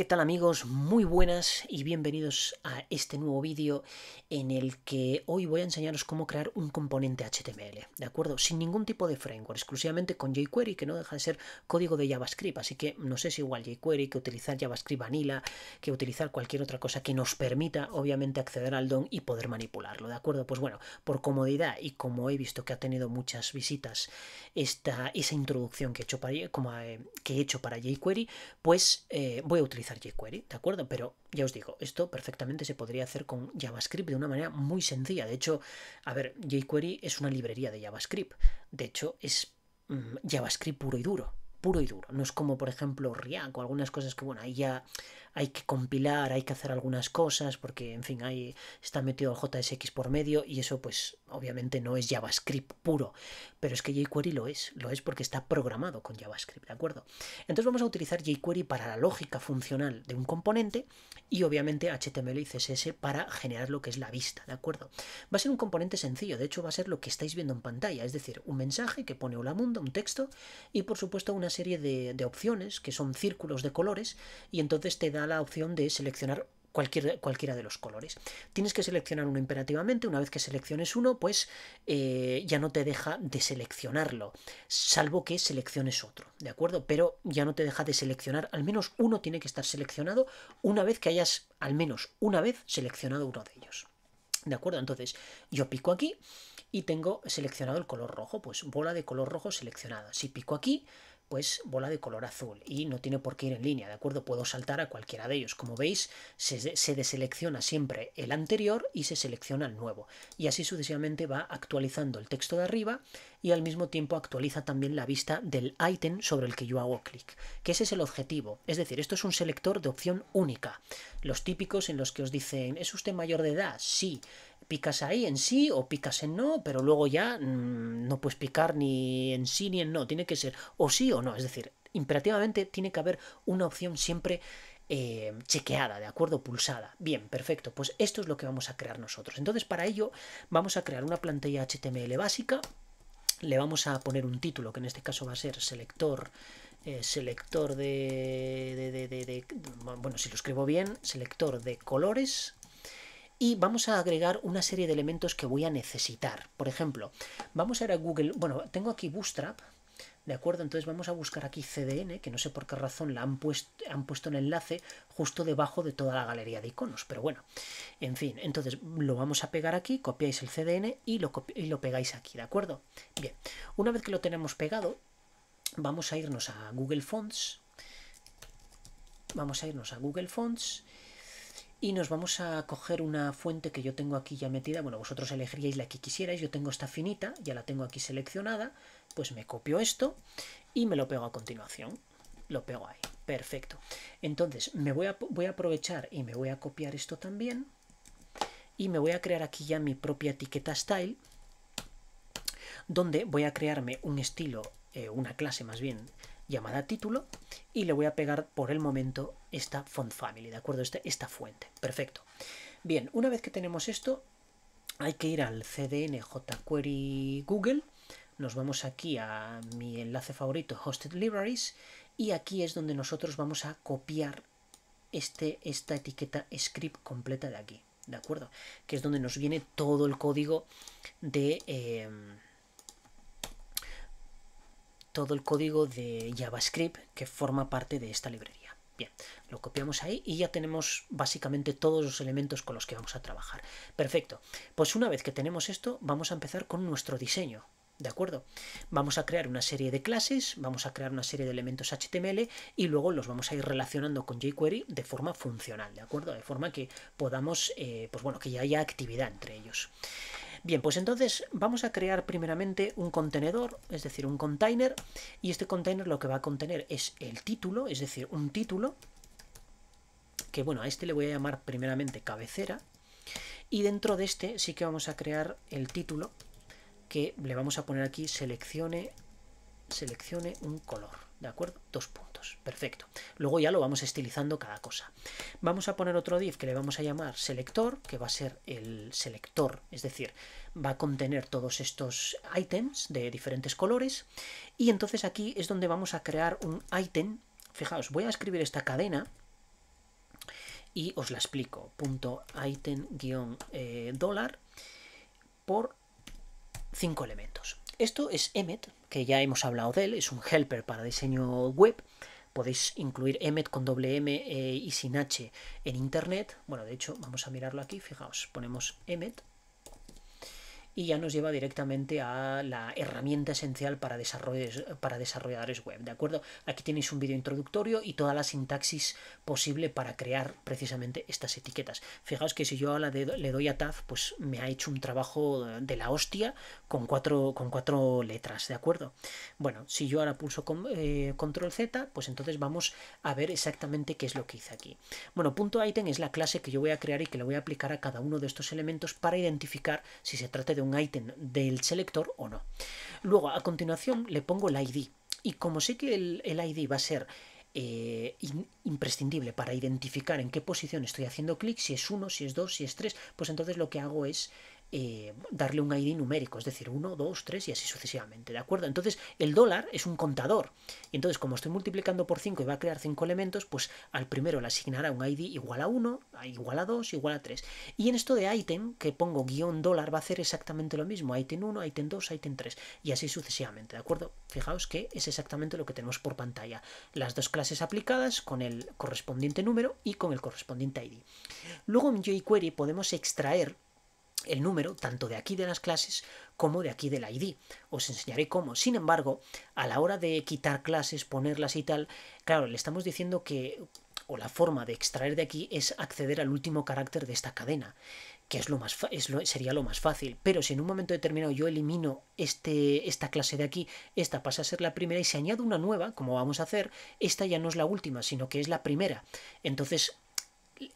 ¿Qué tal amigos? Muy buenas y bienvenidos a este nuevo vídeo en el que hoy voy a enseñaros cómo crear un componente HTML, ¿de acuerdo? Sin ningún tipo de framework, exclusivamente con jQuery, que no deja de ser código de JavaScript, así que no sé si igual jQuery que utilizar JavaScript Vanilla, que utilizar cualquier otra cosa que nos permita obviamente acceder al DOM y poder manipularlo, ¿de acuerdo? Pues bueno, por comodidad y como he visto que ha tenido muchas visitas esa introducción que he hecho para jQuery, pues voy a utilizar jQuery, ¿de acuerdo? Pero ya os digo, esto perfectamente se podría hacer con JavaScript de una manera muy sencilla. De hecho, a ver, jQuery es una librería de JavaScript. De hecho, es JavaScript puro y duro. Puro y duro. No es como, por ejemplo, React o algunas cosas que, bueno, ahí ya hay que compilar, hay que hacer algunas cosas, porque, en fin, ahí está metido el JSX por medio y eso, pues, obviamente no es JavaScript puro. Pero es que jQuery lo es porque está programado con JavaScript, ¿de acuerdo? Entonces vamos a utilizar jQuery para la lógica funcional de un componente y, obviamente, HTML y CSS para generar lo que es la vista, ¿de acuerdo? Va a ser un componente sencillo, de hecho va a ser lo que estáis viendo en pantalla, es decir, un mensaje que pone hola mundo, un texto y, por supuesto, una serie de opciones que son círculos de colores y entonces te da la opción de seleccionar cualquiera de los colores. Tienes que seleccionar uno imperativamente. Una vez que selecciones uno, pues ya no te deja de seleccionarlo, salvo que selecciones otro, ¿de acuerdo? Pero ya no te deja de seleccionar, al menos uno tiene que estar seleccionado una vez que hayas al menos una vez seleccionado uno de ellos. ¿De acuerdo? Entonces yo pico aquí y tengo seleccionado el color rojo, pues bola de color rojo seleccionada. Si pico aquí, pues bola de color azul y no tiene por qué ir en línea, ¿de acuerdo? Puedo saltar a cualquiera de ellos. Como veis, se deselecciona siempre el anterior y se selecciona el nuevo. Y así sucesivamente va actualizando el texto de arriba y al mismo tiempo actualiza también la vista del ítem sobre el que yo hago clic, que ese es el objetivo. Es decir, esto es un selector de opción única. Los típicos en los que os dicen, ¿es usted mayor de edad? Sí. Picas ahí en sí o picas en no, pero luego ya no puedes picar ni en sí ni en no. Tiene que ser o sí o no. Es decir, imperativamente tiene que haber una opción siempre chequeada, ¿de acuerdo? Pulsada. Bien, perfecto. Pues esto es lo que vamos a crear nosotros. Entonces, para ello vamos a crear una plantilla HTML básica. Le vamos a poner un título, que en este caso va a ser selector bueno, si lo escribo bien, selector de colores. Y vamos a agregar una serie de elementos que voy a necesitar. Por ejemplo, vamos a ir a Google. Bueno, tengo aquí Bootstrap, ¿de acuerdo? Entonces vamos a buscar aquí CDN, que no sé por qué razón han puesto el enlace justo debajo de toda la galería de iconos. Pero bueno, en fin, entonces lo vamos a pegar aquí, copiáis el CDN y lo pegáis aquí, ¿de acuerdo? Bien, una vez que lo tenemos pegado, vamos a irnos a Google Fonts. Vamos a irnos a Google Fonts. Y nos vamos a coger una fuente que yo tengo aquí ya metida. Bueno, vosotros elegiríais la que quisierais. Yo tengo esta finita, ya la tengo aquí seleccionada. Pues me copio esto y me lo pego a continuación. Lo pego ahí. Perfecto. Entonces voy a aprovechar y me voy a copiar esto también. Y me voy a crear aquí ya mi propia etiqueta style, donde voy a crearme un estilo, una clase más bien, llamada título, y le voy a pegar por el momento esta font family, ¿de acuerdo? Esta fuente. Perfecto. Bien, una vez que tenemos esto, hay que ir al CDN jQuery Google. Nos vamos aquí a mi enlace favorito, Hosted Libraries, y aquí es donde nosotros vamos a copiar esta etiqueta script completa de aquí, ¿de acuerdo? Que es donde nos viene todo el código de JavaScript que forma parte de esta librería. Bien, lo copiamos ahí y ya tenemos básicamente todos los elementos con los que vamos a trabajar. Perfecto, pues una vez que tenemos esto, vamos a empezar con nuestro diseño. ¿De acuerdo? Vamos a crear una serie de clases, vamos a crear una serie de elementos HTML y luego los vamos a ir relacionando con jQuery de forma funcional, ¿de acuerdo? De forma que podamos, pues bueno, que ya haya actividad entre ellos. Bien, pues entonces vamos a crear primeramente un contenedor, es decir, un container, y este container lo que va a contener es el título, es decir, un título, que bueno, a este le voy a llamar primeramente cabecera, y dentro de este sí que vamos a crear el título, que le vamos a poner aquí seleccione un color, ¿de acuerdo? 2 puntos, perfecto. Luego ya lo vamos estilizando cada cosa. Vamos a poner otro div que le vamos a llamar selector, que va a ser el selector, es decir, va a contener todos estos ítems de diferentes colores. Y entonces aquí es donde vamos a crear un ítem. Fijaos, voy a escribir esta cadena y os la explico. Punto item-dólar por 5 elementos. Esto es Emmet, que ya hemos hablado de él, es un helper para diseño web. Podéis incluir Emmet con doble M y sin H en internet. Bueno, de hecho, vamos a mirarlo aquí. Fijaos, ponemos Emmet y ya nos lleva directamente a la herramienta esencial para desarrolladores web, ¿de acuerdo? Aquí tenéis un vídeo introductorio y toda la sintaxis posible para crear precisamente estas etiquetas. Fijaos que si yo ahora le doy a Tab, pues me ha hecho un trabajo de la hostia con cuatro letras, ¿de acuerdo? Bueno, si yo ahora pulso Control Z, pues entonces vamos a ver exactamente qué es lo que hice aquí. Bueno, punto item es la clase que yo voy a crear y que le voy a aplicar a cada uno de estos elementos para identificar si se trata de un ítem del selector o no. Luego, a continuación, le pongo el ID. Y como sé que el ID va a ser imprescindible para identificar en qué posición estoy haciendo clic, si es 1, si es 2, si es 3, pues entonces lo que hago es darle un ID numérico, es decir, 1, 2, 3 y así sucesivamente, ¿de acuerdo? Entonces el dólar es un contador, y entonces como estoy multiplicando por 5 y va a crear 5 elementos, pues al primero le asignará un ID igual a 1, igual a 2, igual a 3. Y en esto de item, que pongo guión dólar, va a hacer exactamente lo mismo, item 1, item 2, item 3, y así sucesivamente, ¿de acuerdo? Fijaos que es exactamente lo que tenemos por pantalla, las dos clases aplicadas con el correspondiente número y con el correspondiente ID. Luego en jQuery podemos extraer el número tanto de aquí de las clases como de aquí del ID. Os enseñaré cómo. Sin embargo, a la hora de quitar clases, ponerlas y tal, claro, le estamos diciendo que, o la forma de extraer de aquí es acceder al último carácter de esta cadena, que es sería lo más fácil. Pero si en un momento determinado yo elimino esta clase de aquí, esta pasa a ser la primera y se añade una nueva, como vamos a hacer, esta ya no es la última, sino que es la primera. Entonces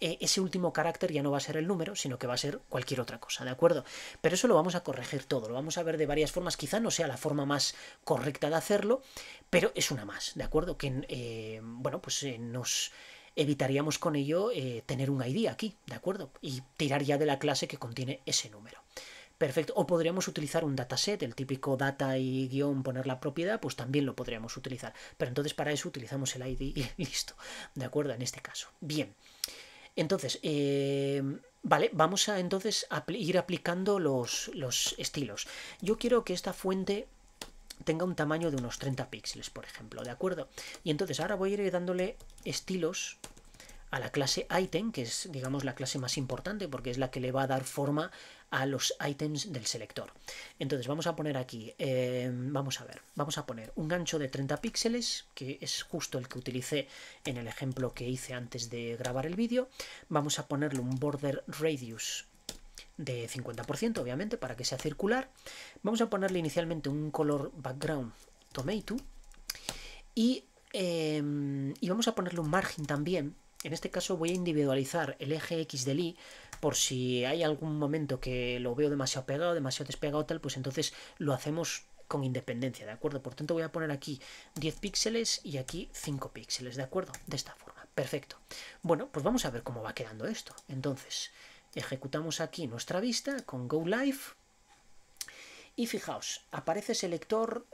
ese último carácter ya no va a ser el número, sino que va a ser cualquier otra cosa, ¿de acuerdo? Pero eso lo vamos a corregir todo, lo vamos a ver de varias formas, quizá no sea la forma más correcta de hacerlo, pero es una más, ¿de acuerdo? Que, bueno, pues nos evitaríamos con ello tener un ID aquí, ¿de acuerdo? Y tirar ya de la clase que contiene ese número. Perfecto, o podríamos utilizar un dataset, el típico data y guión, poner la propiedad, pues también lo podríamos utilizar, pero entonces para eso utilizamos el ID y listo, ¿de acuerdo? En este caso. Bien. Entonces, vale, vamos a entonces ir aplicando los estilos. Yo quiero que esta fuente tenga un tamaño de unos 30 píxeles, por ejemplo, ¿de acuerdo? Y entonces ahora voy a ir dándole estilos a la clase item, que es, digamos, la clase más importante porque es la que le va a dar forma a los items del selector. Entonces vamos a poner aquí, vamos a ver, vamos a poner un ancho de 30 píxeles, que es justo el que utilicé en el ejemplo que hice antes de grabar el vídeo. Vamos a ponerle un border radius de 50%, obviamente, para que sea circular. Vamos a ponerle inicialmente un color background tomato y vamos a ponerle un margen también. En este caso voy a individualizar el eje X del Y por si hay algún momento que lo veo demasiado pegado, demasiado despegado tal, pues entonces lo hacemos con independencia, ¿de acuerdo? Por tanto voy a poner aquí 10 píxeles y aquí 5 píxeles, ¿de acuerdo? De esta forma, perfecto. Bueno, pues vamos a ver cómo va quedando esto. Entonces, ejecutamos aquí nuestra vista con Go Live. Y fijaos, aparece selector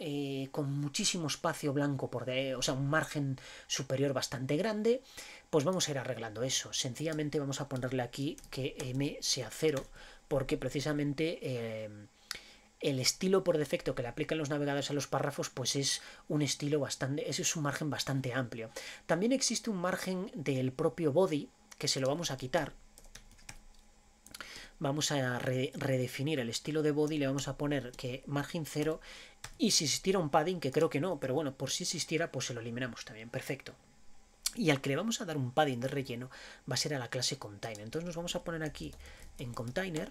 con muchísimo espacio blanco o sea, un margen superior bastante grande. Pues vamos a ir arreglando eso. Sencillamente vamos a ponerle aquí que M sea 0, porque precisamente el estilo por defecto que le aplican los navegadores a los párrafos, pues es un estilo bastante, ese es un margen bastante amplio. También existe un margen del propio body, que se lo vamos a quitar. Vamos a redefinir el estilo de body, le vamos a poner que margen 0 y si existiera un padding, que creo que no, pero bueno, por si existiera, pues se lo eliminamos también, perfecto. Y al que le vamos a dar un padding de relleno va a ser a la clase container. Entonces nos vamos a poner aquí en container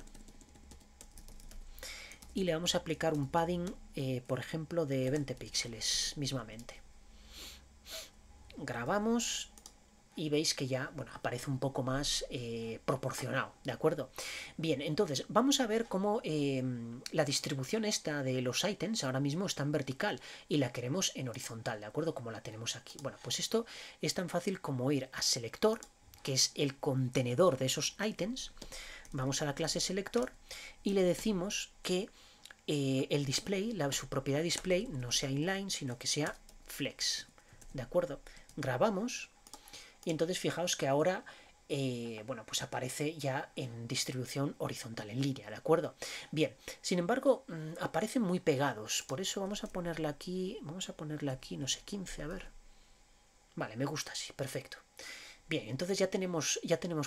y le vamos a aplicar un padding, por ejemplo, de 20 píxeles mismamente. Grabamos y veis que ya, bueno, aparece un poco más proporcionado, ¿de acuerdo? Bien, entonces vamos a ver cómo la distribución esta de los ítems ahora mismo está en vertical y la queremos en horizontal, ¿de acuerdo? Como la tenemos aquí. Bueno, pues esto es tan fácil como ir a selector, que es el contenedor de esos ítems. Vamos a la clase selector y le decimos que el display, su propiedad display, no sea inline, sino que sea flex, ¿de acuerdo? Grabamos. Y entonces fijaos que ahora bueno, pues aparece ya en distribución horizontal, en línea, ¿de acuerdo? Bien, sin embargo, aparecen muy pegados, por eso vamos a ponerle aquí, no sé, 15, a ver. Vale, me gusta así, perfecto. Bien, entonces ya tenemos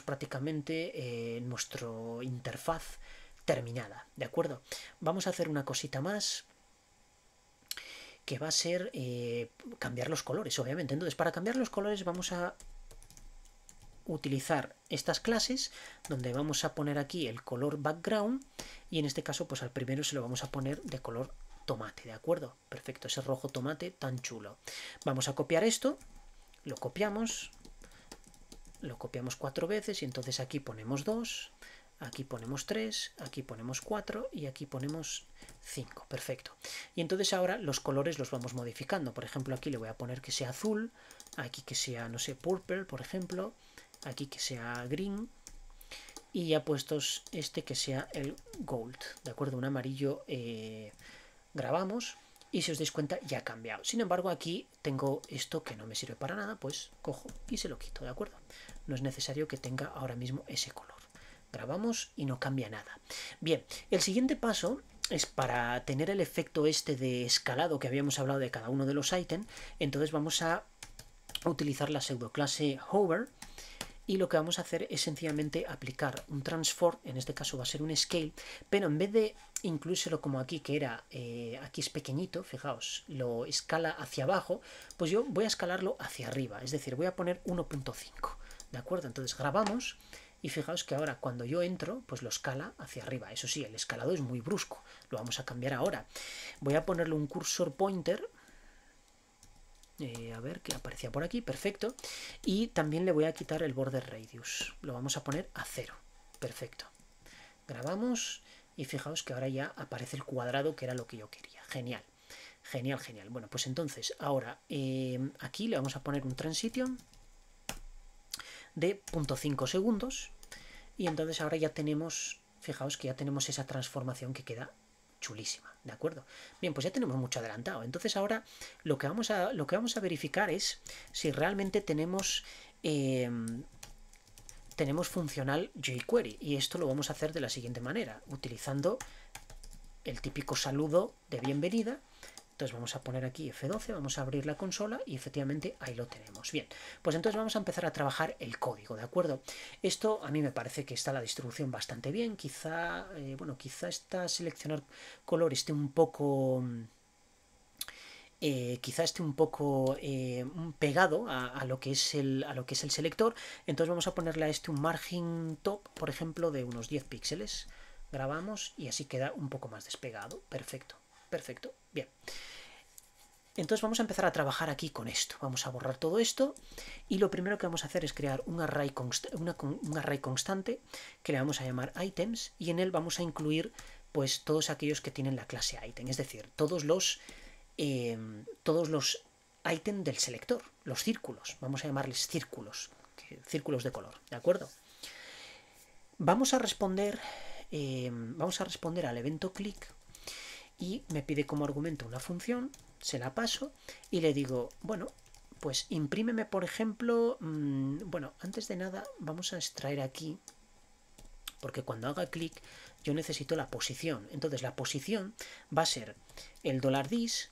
prácticamente nuestra interfaz terminada, ¿de acuerdo? Vamos a hacer una cosita más, que va a ser cambiar los colores, obviamente. Entonces, para cambiar los colores vamos a utilizar estas clases, donde vamos a poner aquí el color background, y en este caso, pues al primero se lo vamos a poner de color tomate, ¿de acuerdo? Perfecto, ese rojo tomate tan chulo. Vamos a copiar esto, lo copiamos 4 veces, y entonces aquí ponemos 2, aquí ponemos 3, aquí ponemos 4 y aquí ponemos 5, perfecto. Y entonces ahora los colores los vamos modificando. Por ejemplo, aquí le voy a poner que sea azul, aquí que sea, no sé, purple, por ejemplo, aquí que sea green, y ya puestos este que sea el gold, ¿de acuerdo? Un amarillo. Grabamos y si os dais cuenta ya ha cambiado. Sin embargo, aquí tengo esto que no me sirve para nada, pues cojo y se lo quito, ¿de acuerdo? No es necesario que tenga ahora mismo ese color. Grabamos y no cambia nada. Bien, el siguiente paso es para tener el efecto este de escalado que habíamos hablado de cada uno de los ítems. Entonces vamos a utilizar la pseudoclase hover, y lo que vamos a hacer es sencillamente aplicar un transform, en este caso va a ser un scale, pero en vez de incluírselo como aquí, que era, aquí es pequeñito, fijaos, lo escala hacia abajo, pues yo voy a escalarlo hacia arriba, es decir, voy a poner 1.5, ¿de acuerdo? Entonces grabamos y fijaos que ahora cuando yo entro, pues lo escala hacia arriba. Eso sí, el escalado es muy brusco, lo vamos a cambiar ahora. Voy a ponerle un cursor pointer, a ver, que aparecía por aquí, perfecto. Y también le voy a quitar el border radius, lo vamos a poner a 0, perfecto. Grabamos y fijaos que ahora ya aparece el cuadrado, que era lo que yo quería. Genial, genial, genial. Bueno, pues entonces ahora aquí le vamos a poner un transition de 0.5 segundos, y entonces ahora ya tenemos, fijaos que ya tenemos esa transformación que queda chulísima, ¿de acuerdo? Bien, pues ya tenemos mucho adelantado. Entonces ahora lo que vamos a verificar es si realmente tenemos funcional jQuery, y esto lo vamos a hacer de la siguiente manera, utilizando el típico saludo de bienvenida. Entonces vamos a poner aquí F12, vamos a abrir la consola y efectivamente ahí lo tenemos. Bien, pues entonces vamos a empezar a trabajar el código, ¿de acuerdo? Esto a mí me parece que está la distribución bastante bien. Quizá, bueno, quizá esta seleccionar color esté un poco... quizá esté un poco pegado a lo que es el selector. Entonces vamos a ponerle a este un margin top, por ejemplo, de unos 10 píxeles. Grabamos y así queda un poco más despegado. Perfecto, perfecto, bien. Entonces vamos a empezar a trabajar aquí con esto. Vamos a borrar todo esto y lo primero que vamos a hacer es crear un array constante que le vamos a llamar items, y en él vamos a incluir pues todos aquellos que tienen la clase item, es decir, todos los ítems del selector, los círculos, vamos a llamarles círculos de color, ¿de acuerdo? Vamos a responder al evento click, y me pide como argumento una función, se la paso y le digo, bueno, pues imprímeme, por ejemplo, bueno, antes de nada vamos a extraer aquí, porque cuando haga clic yo necesito la posición. Entonces la posición va a ser el $dis,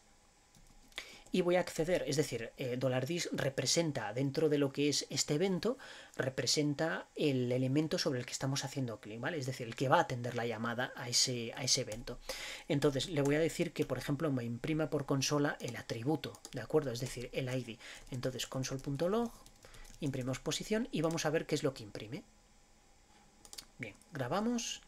y voy a acceder, es decir, $dis representa, dentro de lo que es este evento, representa el elemento sobre el que estamos haciendo clic, ¿vale? Es decir, el que va a atender la llamada a ese evento. Entonces le voy a decir que, por ejemplo, me imprima por consola el atributo, ¿de acuerdo? Es decir, el ID. Entonces console.log, imprimimos posición y vamos a ver qué es lo que imprime. Bien, grabamos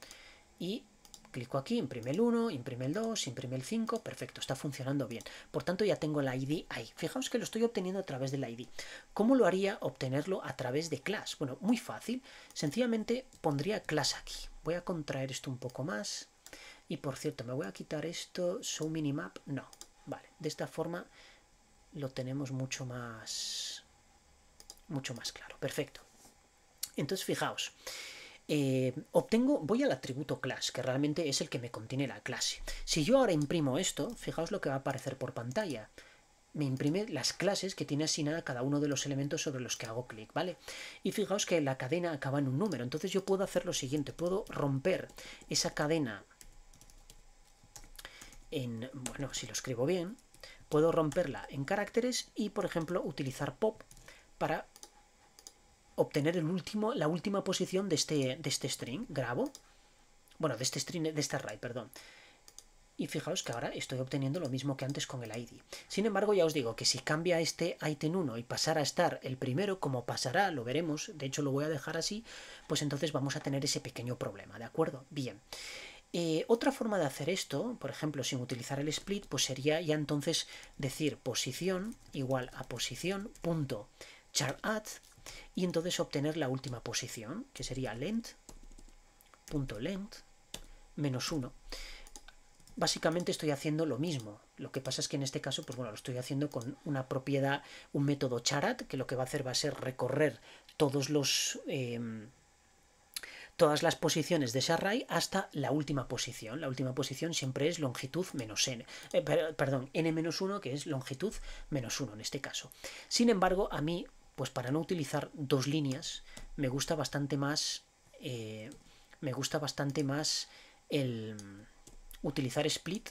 y clico aquí, imprime el 1, imprime el 2, imprime el 5, perfecto, está funcionando bien. Por tanto, ya tengo el ID ahí. Fijaos que lo estoy obteniendo a través del ID. ¿Cómo lo haría obtenerlo a través de class? Bueno, muy fácil. Sencillamente pondría class aquí. Voy a contraer esto un poco más. Y por cierto, me voy a quitar esto, show minimap, no. Vale, de esta forma lo tenemos mucho más claro. Perfecto. Entonces, fijaos. Voy al atributo class, que realmente es el que me contiene la clase. Si yo ahora imprimo esto, fijaos lo que va a aparecer por pantalla. me imprime las clases que tiene asignada cada uno de los elementos sobre los que hago clic, ¿vale? Y fijaos que la cadena acaba en un número, entonces yo puedo hacer lo siguiente, puedo romper esa cadena en, bueno, si lo escribo bien, puedo romperla en caracteres y, por ejemplo, utilizar pop para obtener la última posición de este string. Grabo, bueno, de este string, de este array, perdón. Y fijaos que ahora estoy obteniendo lo mismo que antes con el ID. Sin embargo, ya os digo que si cambia este item 1 y pasara a estar el primero, como pasará, lo veremos, de hecho lo voy a dejar así, pues entonces vamos a tener ese pequeño problema, ¿de acuerdo? Bien. Otra forma de hacer esto, por ejemplo, sin utilizar el split, pues sería ya entonces decir posición igual a posición punto charadd y entonces obtener la última posición, que sería length menos 1. Básicamente estoy haciendo lo mismo. Lo que pasa es que en este caso, pues bueno, lo estoy haciendo con una propiedad, un método charadd, que lo que va a hacer va a ser recorrer todas las posiciones de ese array hasta la última posición. La última posición siempre es longitud menos n. Perdón, n-1, que es longitud menos 1 en este caso. Sin embargo, a mí, pues para no utilizar dos líneas, me gusta bastante más el utilizar split.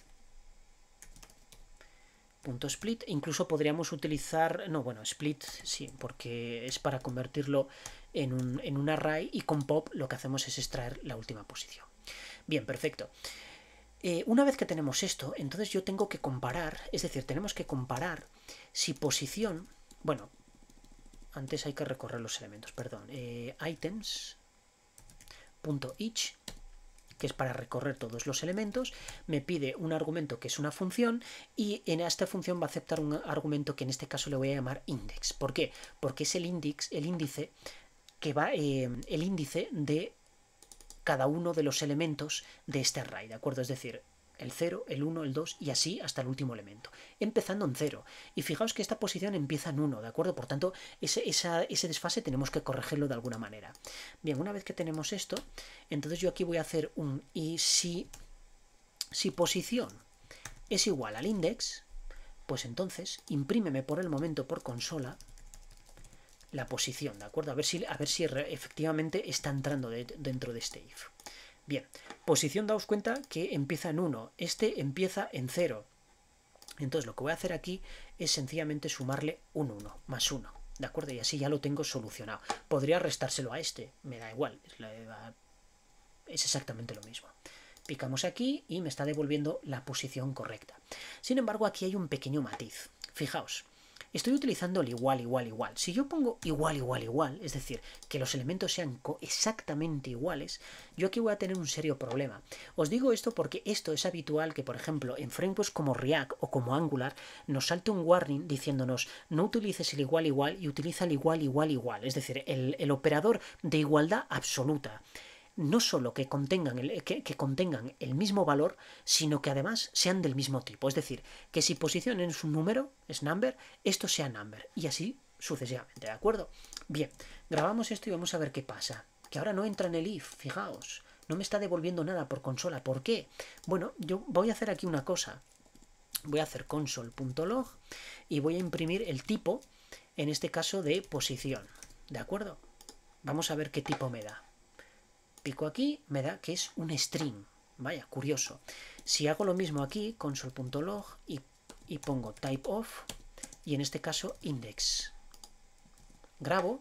.split, incluso podríamos utilizar, no, bueno, split sí, porque es para convertirlo en un array, y con pop lo que hacemos es extraer la última posición. Bien, perfecto. Una vez que tenemos esto, entonces yo tengo que comparar, es decir, tenemos que comparar si posición, bueno, antes hay que recorrer los elementos, perdón, items.each, que es para recorrer todos los elementos, me pide un argumento que es una función, y en esta función va a aceptar un argumento que en este caso le voy a llamar index. ¿Por qué? Porque es el índice que va, el índice de cada uno de los elementos de este array, ¿de acuerdo? Es decir, el 0, el 1, el 2 y así hasta el último elemento, empezando en 0. Y fijaos que esta posición empieza en 1, ¿de acuerdo? Por tanto, ese desfase tenemos que corregirlo de alguna manera. Bien, una vez que tenemos esto, entonces yo aquí voy a hacer un y si posición es igual al index, pues entonces imprímeme por el momento por consola la posición, ¿de acuerdo? A ver si efectivamente está entrando dentro de este if. Bien, posición, daos cuenta que empieza en 1, este empieza en 0. Entonces lo que voy a hacer aquí es sencillamente sumarle un 1, más 1, ¿de acuerdo? Y así ya lo tengo solucionado. Podría restárselo a este, me da igual, es exactamente lo mismo. Picamos aquí y me está devolviendo la posición correcta. Sin embargo, aquí hay un pequeño matiz. Fijaos, estoy utilizando el igual, igual, igual. Si yo pongo igual, igual, igual, es decir, que los elementos sean exactamente iguales, yo aquí voy a tener un serio problema. Os digo esto porque esto es habitual que, por ejemplo, en frameworks como React o como Angular, nos salte un warning diciéndonos no utilices el igual, igual y utiliza el igual, igual, igual. Es decir, el operador de igualdad absoluta. No solo que contengan el mismo valor, sino que además sean del mismo tipo. Es decir, que si posición es un número, es number, esto sea number. Y así sucesivamente, ¿de acuerdo? Bien, grabamos esto y vamos a ver qué pasa. Que ahora no entra en el if, fijaos. No me está devolviendo nada por consola. ¿Por qué? Bueno, yo voy a hacer aquí una cosa. Voy a hacer console.log y voy a imprimir el tipo, en este caso de posición. ¿De acuerdo? Vamos a ver qué tipo me da. Pico aquí, me da que es un string. Vaya, curioso. Si hago lo mismo aquí, console.log y pongo typeof y en este caso index. Grabo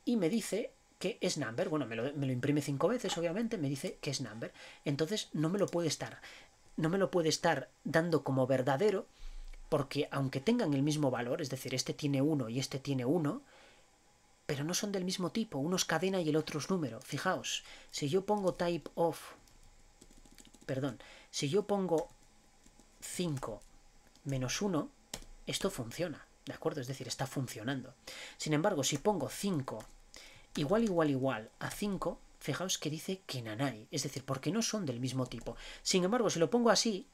y me dice que es number. Bueno, me lo imprime 5 veces, obviamente, me dice que es number. Entonces no me lo puede estar dando como verdadero, porque aunque tengan el mismo valor, es decir, este tiene 1 y este tiene 1, pero no son del mismo tipo, uno es cadena y el otro es número. Fijaos, si yo pongo si yo pongo 5 menos 1, esto funciona, ¿de acuerdo? Es decir, está funcionando. Sin embargo, si pongo 5 igual, igual, igual a 5, fijaos que dice que nanay, es decir, porque no son del mismo tipo. Sin embargo, si lo pongo así,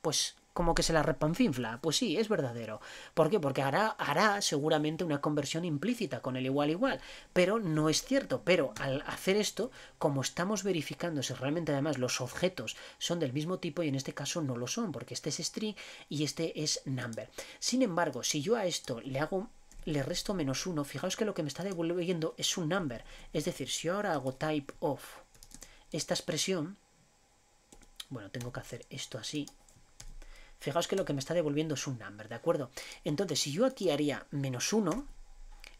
pues como que se la repanfinfla. Pues sí, es verdadero. ¿Por qué? Porque hará seguramente una conversión implícita con el igual, pero no es cierto. Pero al hacer esto, como estamos verificando si realmente además los objetos son del mismo tipo, y en este caso no lo son, porque este es string y este es number. Sin embargo, si yo a esto le resto -1, fijaos que lo que me está devolviendo es un number. Es decir, si yo ahora hago type of esta expresión, bueno, tengo que hacer esto así. Fijaos que lo que me está devolviendo es un number, ¿de acuerdo? Entonces, si yo aquí haría -1,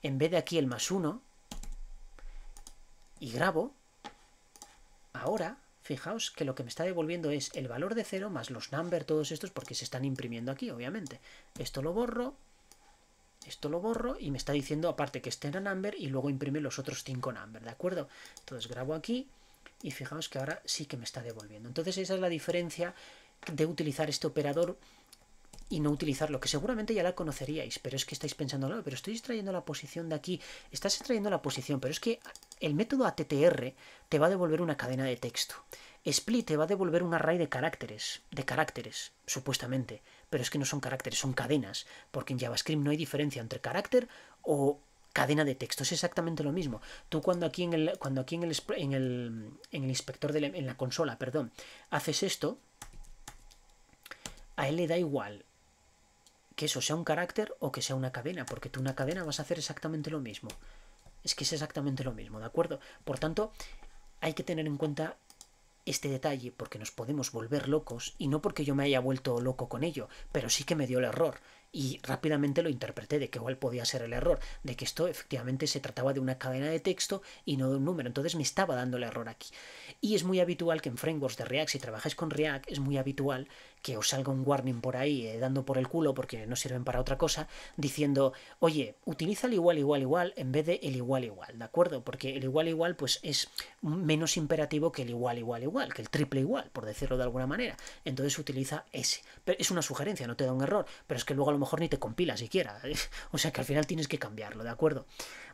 en vez de aquí el +1, y grabo, ahora, fijaos que lo que me está devolviendo es el valor de 0 más los number, todos estos, porque se están imprimiendo aquí, obviamente. Esto lo borro y me está diciendo aparte que este era number y luego imprime los otros 5 number, ¿de acuerdo? Entonces grabo aquí y fijaos que ahora sí que me está devolviendo. Entonces esa es la diferencia de utilizar este operador y no utilizarlo, que seguramente ya la conoceríais, pero es que estáis pensando, no, pero estoy extrayendo la posición de aquí, estás extrayendo la posición, pero es que el método attr te va a devolver una cadena de texto. Split te va a devolver un array de caracteres, supuestamente, pero es que no son caracteres, son cadenas, porque en JavaScript no hay diferencia entre carácter o cadena de texto, es exactamente lo mismo. Tú cuando aquí en el inspector en la consola, perdón, haces esto, a él le da igual que eso sea un carácter o que sea una cadena, porque tú una cadena vas a hacer exactamente lo mismo. Es que es exactamente lo mismo, ¿de acuerdo? Por tanto, hay que tener en cuenta este detalle porque nos podemos volver locos, y no porque yo me haya vuelto loco con ello, pero sí que me dio el error y rápidamente lo interpreté de que igual podía ser el error, de que esto efectivamente se trataba de una cadena de texto y no de un número, entonces me estaba dando el error aquí. Y es muy habitual que en frameworks de React, si trabajáis con React, es muy habitual que os salga un warning por ahí dando por el culo porque no sirven para otra cosa, diciendo, oye, utiliza el igual en vez de el igual, ¿de acuerdo? Porque el igual pues es menos imperativo que el igual, que el triple igual, por decirlo de alguna manera. Entonces utiliza ese. Pero es una sugerencia, no te da un error, pero es que luego a lo mejor ni te compila siquiera. O sea que al final tienes que cambiarlo, ¿de acuerdo?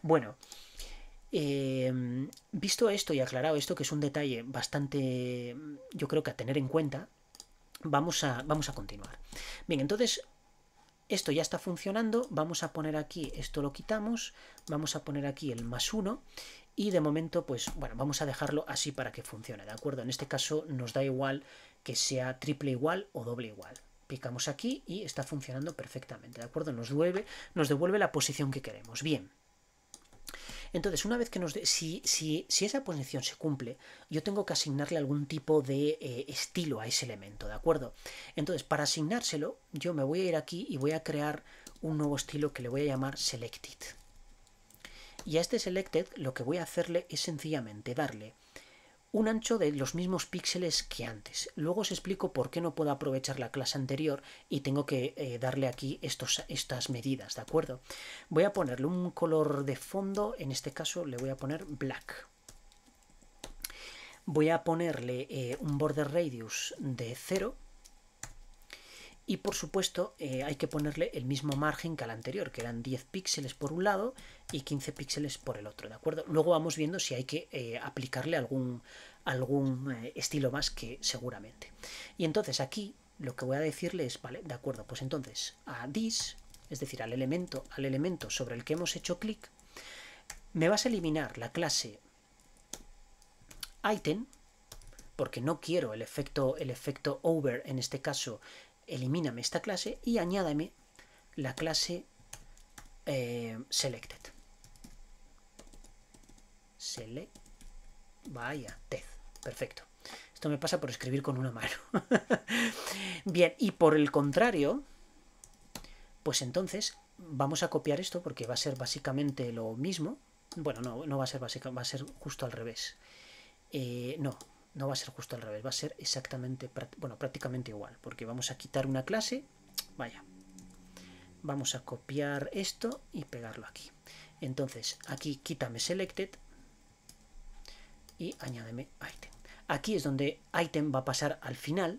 Bueno, visto esto y aclarado esto, que es un detalle bastante, yo creo que a tener en cuenta, vamos a continuar. Bien, entonces esto ya está funcionando, vamos a poner aquí, esto lo quitamos, vamos a poner aquí el +1 y de momento pues bueno, vamos a dejarlo así para que funcione, ¿de acuerdo? En este caso nos da igual que sea triple igual o doble igual. Picamos aquí y está funcionando perfectamente, ¿de acuerdo? Nos devuelve la posición que queremos. Bien. Entonces, una vez que si esa posición se cumple, yo tengo que asignarle algún tipo de estilo a ese elemento, ¿de acuerdo? Entonces, para asignárselo, yo me voy a ir aquí y voy a crear un nuevo estilo que le voy a llamar selected. Y a este selected lo que voy a hacerle es sencillamente darle un ancho de los mismos píxeles que antes. Luego os explico por qué no puedo aprovechar la clase anterior y tengo que darle aquí estas medidas, ¿de acuerdo? Voy a ponerle un color de fondo, en este caso le voy a poner black. Voy a ponerle un border radius de 0. Y por supuesto hay que ponerle el mismo margen que al anterior, que eran 10 píxeles por un lado y 15 píxeles por el otro, ¿de acuerdo? Luego vamos viendo si hay que aplicarle algún estilo más, que seguramente. Y entonces aquí lo que voy a decirle es, vale, de acuerdo, pues entonces a this, es decir, al elemento sobre el que hemos hecho clic, me vas a eliminar la clase item, porque no quiero el efecto over en este caso. Elimíname esta clase y añádame la clase selected. Vaya, ted. Perfecto. Esto me pasa por escribir con una mano. Bien, y por el contrario, pues entonces vamos a copiar esto porque va a ser básicamente lo mismo. Bueno, no va a ser básico, va a ser justo al revés. No va a ser justo al revés, va a ser exactamente, bueno, prácticamente igual, porque vamos a quitar una clase, vaya, vamos a copiar esto y pegarlo aquí. Entonces, aquí quítame selected y añádeme item. Aquí es donde item va a pasar al final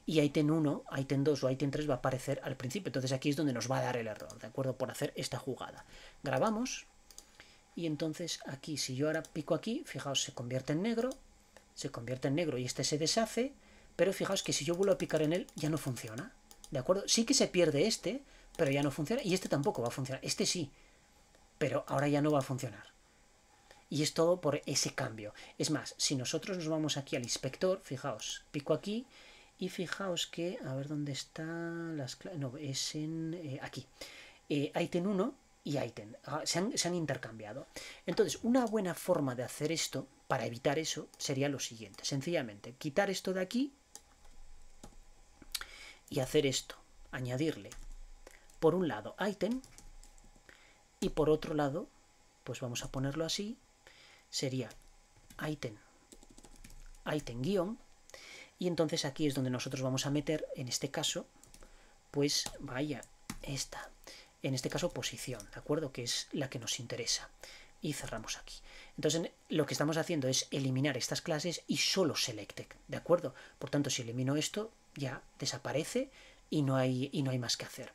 y item 1, item 2 o item 3 va a aparecer al principio. Entonces aquí es donde nos va a dar el error, ¿de acuerdo? Por hacer esta jugada. Grabamos y entonces aquí, si yo ahora pico aquí, fijaos, se convierte en negro y este se deshace, pero fijaos que si yo vuelvo a picar en él ya no funciona. ¿de acuerdo? Sí que se pierde este, pero ya no funciona, y este tampoco va a funcionar. Este sí, pero ahora ya no va a funcionar. Y es todo por ese cambio. Es más, si nosotros nos vamos aquí al inspector, fijaos, pico aquí y fijaos que, a ver dónde están las claves, no, es en aquí, item 1 y item, se han intercambiado. Entonces, una buena forma de hacer esto, para evitar eso, sería lo siguiente, sencillamente, quitar esto de aquí y hacer esto, añadirle, por un lado, item, y por otro lado, pues vamos a ponerlo así, sería item guión, y entonces aquí es donde nosotros vamos a meter, en este caso, pues vaya, esta, en este caso posición, ¿de acuerdo? Que es la que nos interesa. Y cerramos aquí. Entonces lo que estamos haciendo es eliminar estas clases y solo selected, ¿de acuerdo? Por tanto, si elimino esto, ya desaparece y no hay más que hacer.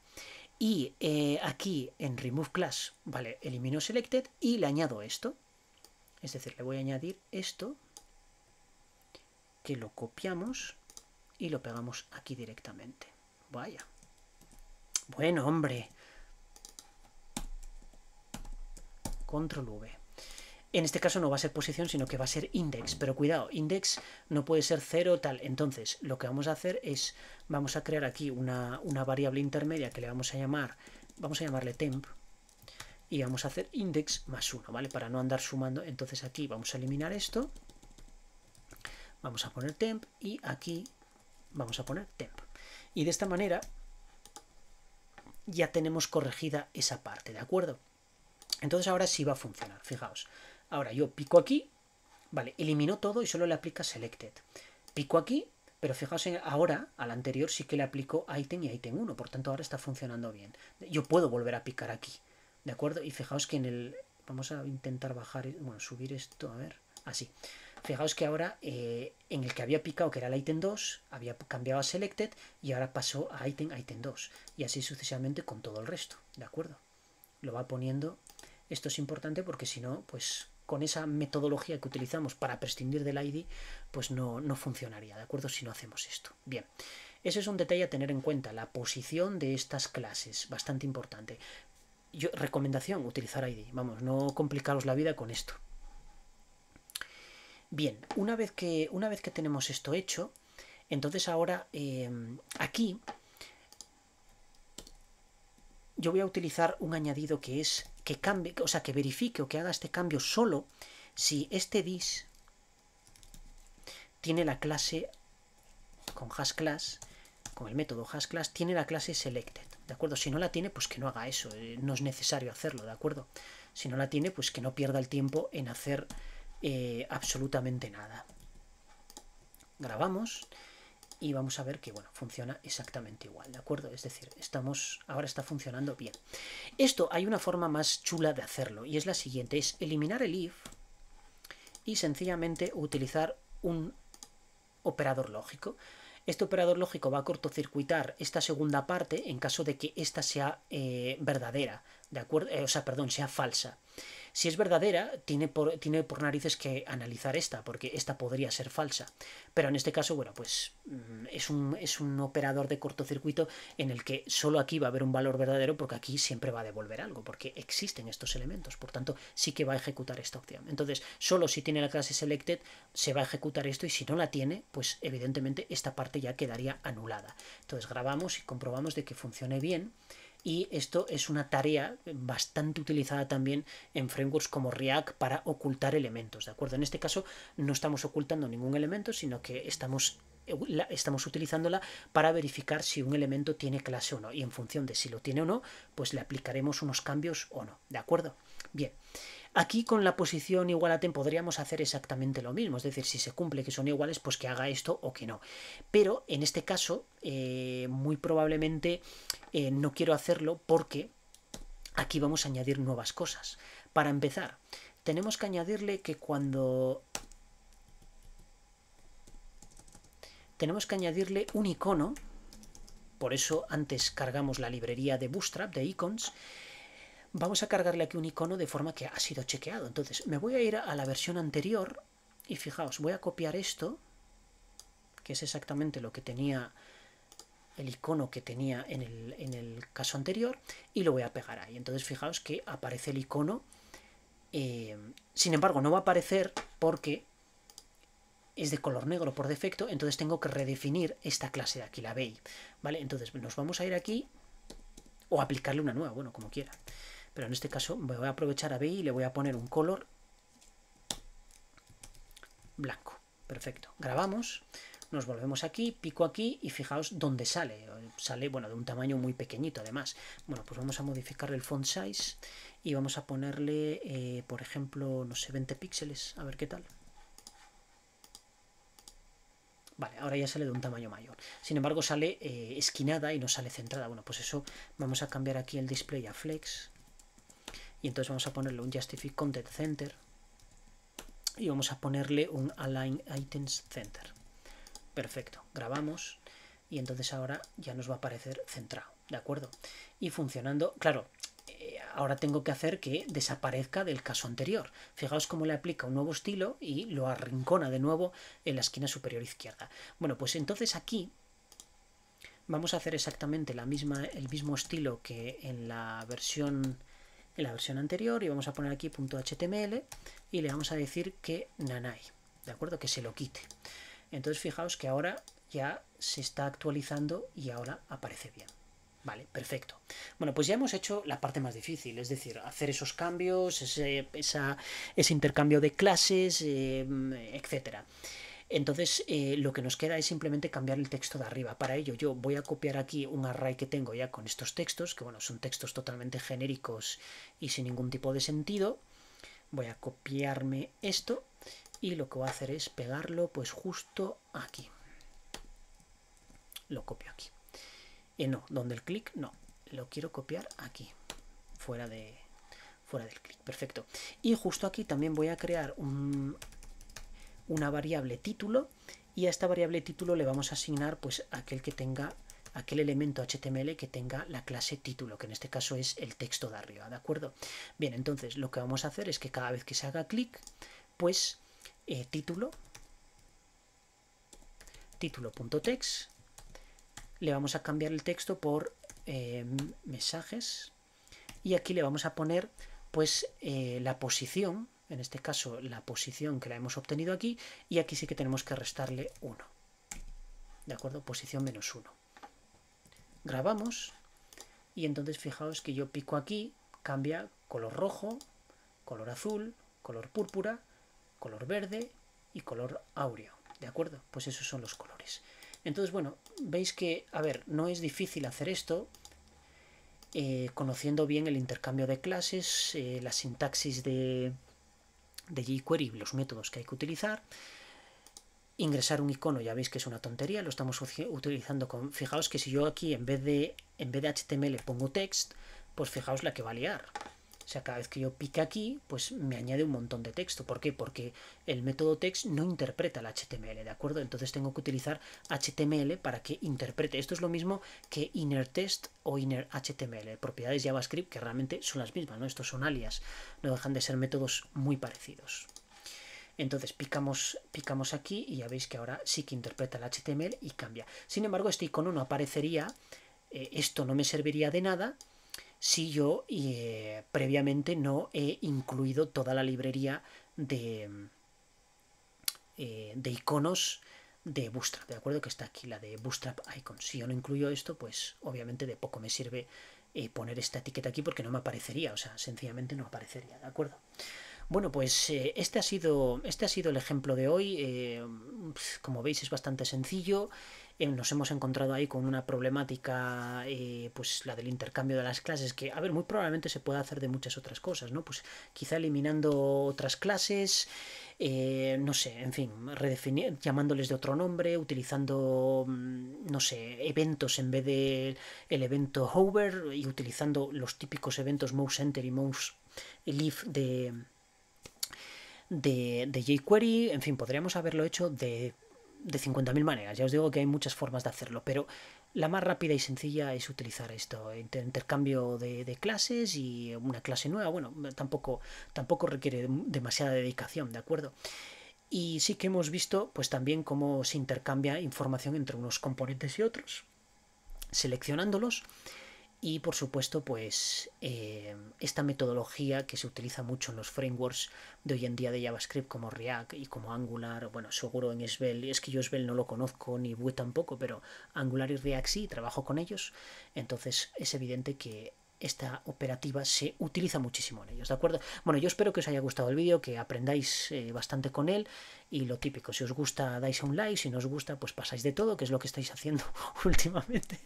Y aquí en remove class, vale, elimino selected y le añado esto. Es decir, le voy a añadir esto, que lo copiamos y lo pegamos aquí directamente. Vaya. Bueno, hombre. Control V. En este caso no va a ser posición, sino que va a ser index. Pero cuidado, index no puede ser 0 tal. Entonces, lo que vamos a hacer es, vamos a crear aquí una variable intermedia que le vamos a llamarle temp. Y vamos a hacer index más 1, ¿vale? Para no andar sumando. Entonces aquí vamos a eliminar esto. Vamos a poner temp y aquí vamos a poner temp. Y de esta manera ya tenemos corregida esa parte, ¿de acuerdo? Entonces ahora sí va a funcionar, fijaos. Ahora yo pico aquí, vale, eliminó todo y solo le aplica selected. Pico aquí, pero fijaos ahora, al anterior sí que le aplico item y item 1, por tanto ahora está funcionando bien. Yo puedo volver a picar aquí, ¿de acuerdo? Y fijaos que en el... Vamos a intentar bajar, bueno, subir esto, a ver, así. Fijaos que ahora en el que había picado, que era el item 2, había cambiado a selected y ahora pasó a item 2. Y así sucesivamente con todo el resto, ¿de acuerdo? Lo va poniendo. Esto es importante porque si no, pues con esa metodología que utilizamos para prescindir del ID, pues no funcionaría, ¿de acuerdo? Si no hacemos esto. Bien, ese es un detalle a tener en cuenta, la posición de estas clases, bastante importante. Recomendación, utilizar ID, vamos, no complicaros la vida con esto. Bien, una vez que tenemos esto hecho, entonces ahora aquí yo voy a utilizar un añadido que es que cambie, o sea, que verifique o que haga este cambio solo si este dis tiene la clase con hashClass, con el método hashClass, tiene la clase selected, ¿de acuerdo? Si no la tiene, pues que no haga eso, no es necesario hacerlo, ¿de acuerdo? Si no la tiene, pues que no pierda el tiempo en hacer absolutamente nada. Grabamos y vamos a ver que, bueno, funciona exactamente igual, ¿de acuerdo? Es decir, ahora está funcionando bien. Esto hay una forma más chula de hacerlo y es la siguiente, es eliminar el if y sencillamente utilizar un operador lógico. Este operador lógico va a cortocircuitar esta segunda parte en caso de que esta sea verdadera, ¿de acuerdo? Sea falsa. Si es verdadera, tiene por narices que analizar esta, porque esta podría ser falsa. Pero en este caso, bueno, pues es un operador de cortocircuito en el que solo aquí va a haber un valor verdadero, porque aquí siempre va a devolver algo, porque existen estos elementos. Por tanto, sí que va a ejecutar esta opción. Entonces, solo si tiene la clase selected, se va a ejecutar esto, y si no la tiene, pues evidentemente esta parte ya quedaría anulada. Entonces, grabamos y comprobamos de que funcione bien. Y esto es una tarea bastante utilizada también en frameworks como React para ocultar elementos, ¿de acuerdo? En este caso no estamos ocultando ningún elemento, sino que estamos utilizándola para verificar si un elemento tiene clase o no, y en función de si lo tiene o no, pues le aplicaremos unos cambios o no, ¿de acuerdo? Bien. Aquí con la posición igual a temp podríamos hacer exactamente lo mismo, es decir, si se cumple que son iguales, pues que haga esto o que no. Pero en este caso, muy probablemente no quiero hacerlo porque aquí vamos a añadir nuevas cosas. Para empezar, tenemos que añadirle que tenemos que añadirle un icono, por eso antes cargamos la librería de Bootstrap, de icons. Vamos a cargarle aquí un icono de forma que ha sido chequeado. Entonces me voy a ir a la versión anterior y fijaos, voy a copiar esto, que es exactamente lo que tenía el icono que tenía en el caso anterior y lo voy a pegar ahí. Entonces fijaos que aparece el icono. Sin embargo, no va a aparecer porque es de color negro por defecto, entonces tengo que redefinir esta clase de aquí, la BEI, ¿vale? Entonces nos vamos a ir aquí o aplicarle una nueva, bueno, como quiera. Pero en este caso voy a aprovechar a BEI y le voy a poner un color blanco. Perfecto. Grabamos, nos volvemos aquí, pico aquí y fijaos dónde sale. Sale, bueno, de un tamaño muy pequeñito además. Bueno, pues vamos a modificarle el font size y vamos a ponerle, por ejemplo, no sé, 20 píxeles, a ver qué tal. Vale, ahora ya sale de un tamaño mayor. Sin embargo, sale esquinada y no sale centrada. Bueno, pues eso, vamos a cambiar aquí el display a flex. Y entonces vamos a ponerle un Justify Content Center. Y vamos a ponerle un Align Items Center. Perfecto, grabamos. Y entonces ahora ya nos va a aparecer centrado, ¿de acuerdo? Y funcionando, claro, ahora tengo que hacer que desaparezca del caso anterior. Fijaos cómo le aplica un nuevo estilo y lo arrincona de nuevo en la esquina superior izquierda. Bueno, pues entonces aquí vamos a hacer exactamente el mismo estilo que en la versión anterior y vamos a poner aquí .html y le vamos a decir que nanay, ¿de acuerdo? Que se lo quite. Entonces fijaos que ahora ya se está actualizando y ahora aparece bien. Vale, perfecto. Bueno, pues ya hemos hecho la parte más difícil, es decir, hacer esos cambios, ese intercambio de clases, etcétera. Entonces, lo que nos queda es simplemente cambiar el texto de arriba. Para ello, yo voy a copiar aquí un array que tengo ya con estos textos, que bueno, son textos totalmente genéricos y sin ningún tipo de sentido. Voy a copiarme esto y lo que voy a hacer es pegarlo pues justo aquí. Lo copio aquí. No, donde el clic, no. Lo quiero copiar aquí, fuera del clic. Perfecto. Y justo aquí también voy a crear una variable título y a esta variable título le vamos a asignar pues aquel elemento HTML que tenga la clase título, que en este caso es el texto de arriba, ¿de acuerdo? Bien, entonces lo que vamos a hacer es que cada vez que se haga clic, pues título.text, le vamos a cambiar el texto por mensajes y aquí le vamos a poner pues la posición, en este caso la posición que la hemos obtenido aquí, y aquí sí que tenemos que restarle 1, ¿de acuerdo? Posición -1. Grabamos y entonces fijaos que yo pico aquí, cambia color rojo, color azul, color púrpura, color verde y color áureo, ¿de acuerdo? Pues esos son los colores. Entonces, bueno, veis que, a ver, no es difícil hacer esto, conociendo bien el intercambio de clases, la sintaxis de jQuery, los métodos que hay que utilizar. Ingresar un icono, ya veis que es una tontería, lo estamos utilizando con... Fijaos que si yo aquí en vez de HTML pongo text, pues fijaos la que va a liar. O sea, cada vez que yo pique aquí, pues me añade un montón de texto. ¿Por qué? Porque el método text no interpreta el HTML, ¿de acuerdo? Entonces tengo que utilizar HTML para que interprete. Esto es lo mismo que inner text o inner HTML, propiedades JavaScript que realmente son las mismas, ¿no? Estos son alias, no dejan de ser métodos muy parecidos. Entonces picamos aquí y ya veis que ahora sí que interpreta el HTML y cambia. Sin embargo, este icono no aparecería, esto no me serviría de nada si yo previamente no he incluido toda la librería de iconos de Bootstrap, ¿de acuerdo? Que está aquí, la de Bootstrap Icons. Si yo no incluyo esto, pues obviamente de poco me sirve poner esta etiqueta aquí porque no me aparecería, o sea, sencillamente no aparecería, ¿de acuerdo? Bueno, pues este ha sido el ejemplo de hoy. Como veis es bastante sencillo. Nos hemos encontrado ahí con una problemática, pues la del intercambio de las clases, que, a ver, muy probablemente se puede hacer de muchas otras cosas, ¿no? Pues quizá eliminando otras clases, no sé, en fin, llamándoles de otro nombre, utilizando, no sé, eventos en vez de el evento hover y utilizando los típicos eventos mouse enter y mouse leave de jQuery. En fin, podríamos haberlo hecho de 50.000 maneras. Ya os digo que hay muchas formas de hacerlo, pero la más rápida y sencilla es utilizar esto, intercambio de clases y una clase nueva. Bueno, tampoco requiere demasiada dedicación, ¿de acuerdo? Y sí que hemos visto pues también cómo se intercambia información entre unos componentes y otros. seleccionándolos. Y por supuesto, pues esta metodología que se utiliza mucho en los frameworks de hoy en día de JavaScript como React y como Angular, bueno, seguro en Svelte, es que yo Svelte no lo conozco ni Vue tampoco, pero Angular y React sí, trabajo con ellos, entonces es evidente que esta operativa se utiliza muchísimo en ellos, ¿de acuerdo? Bueno, yo espero que os haya gustado el vídeo, que aprendáis bastante con él y lo típico, si os gusta dais un like, si no os gusta pues pasáis de todo, que es lo que estáis haciendo últimamente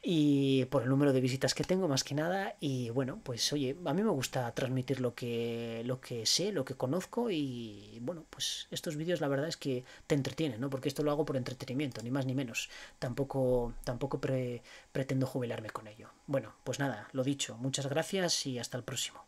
y por el número de visitas que tengo más que nada. Y bueno, pues oye, a mí me gusta transmitir lo que sé, lo que conozco y bueno, pues estos vídeos la verdad es que te entretienen, ¿no? Porque esto lo hago por entretenimiento, ni más ni menos. Tampoco pretendo jubilarme con ello. Bueno, pues nada, lo dicho, muchas gracias y hasta el próximo.